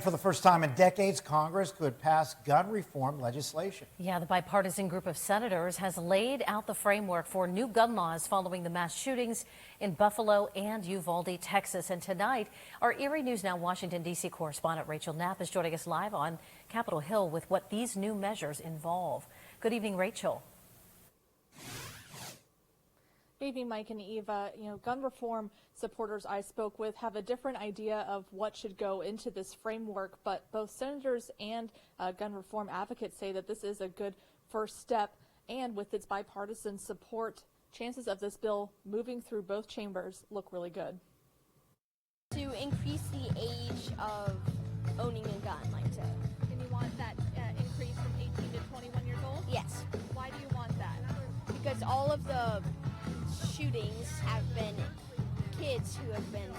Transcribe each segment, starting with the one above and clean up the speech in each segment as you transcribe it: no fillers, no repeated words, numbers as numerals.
For the first time in decades, Congress could pass gun reform legislation. Yeah, the bipartisan group of senators has laid out the framework for new gun laws following the mass shootings in Buffalo and Uvalde, Texas. And tonight, our Erie News Now Washington, D.C. correspondent Rachel Knapp is joining us live on Capitol Hill with what these new measures involve. Good evening, Rachel. Good evening, Mike and Eva. Gun reform supporters I spoke with have a different idea of what should go into this framework, but both senators and gun reform advocates say that this is a good first step, and with its bipartisan support, chances of this bill moving through both chambers look really good. To increase the age of owning a gun, And you want that increase from 18 to 21 years old? Yes, Why do you want that? because all of the shootings have been kids who have been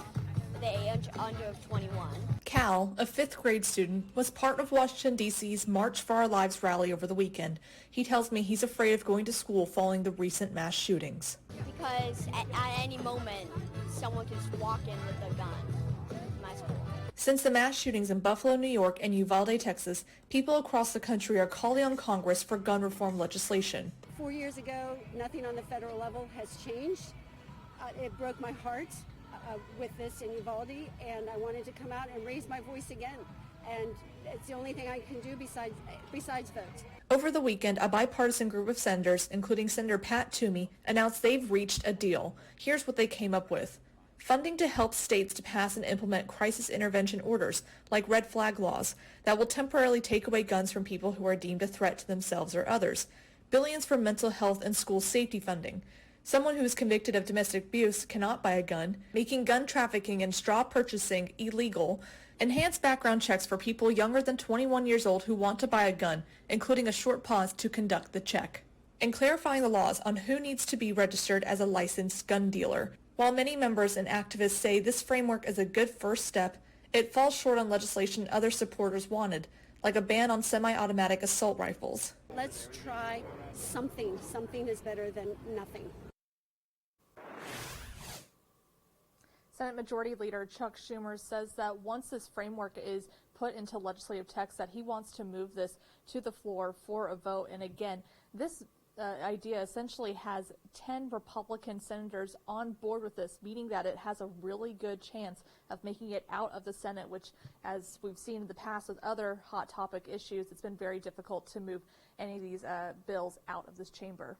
the age under 21. Cal, a fifth grade student, was part of Washington, D.C.'s March for Our Lives rally over the weekend. He tells me he's afraid of going to school following the recent mass shootings. Because at any moment, someone can just walk in with a gun in my school. Since the mass shootings in Buffalo, New York, and Uvalde, Texas, people across the country are calling on Congress for gun reform legislation. 4 years ago, nothing on the federal level has changed. It broke my heart with this in Uvalde, and I wanted to come out and raise my voice again. And it's the only thing I can do besides vote. Over the weekend, a bipartisan group of senators, including Senator Pat Toomey, announced they've reached a deal. Here's what they came up with. Funding to help states to pass and implement crisis intervention orders, like red flag laws, that will temporarily take away guns from people who are deemed a threat to themselves or others. Billions for mental health and school safety funding. Someone who is convicted of domestic abuse cannot buy a gun, making gun trafficking and straw purchasing illegal. Enhanced background checks for people younger than 21 years old who want to buy a gun, including a short pause to conduct the check. And clarifying the laws on who needs to be registered as a licensed gun dealer. While many members and activists say this framework is a good first step, it falls short on legislation other supporters wanted, like a ban on semi-automatic assault rifles. Let's try something. Something is better than nothing. Senate Majority Leader Chuck Schumer says that once this framework is put into legislative text, that he wants to move this to the floor for a vote. And again, this idea essentially has 10 Republican senators on board with this, meaning that it has a really good chance of making it out of the Senate, which, as we've seen in the past with other hot topic issues, it's been very difficult to move any of these bills out of this chamber.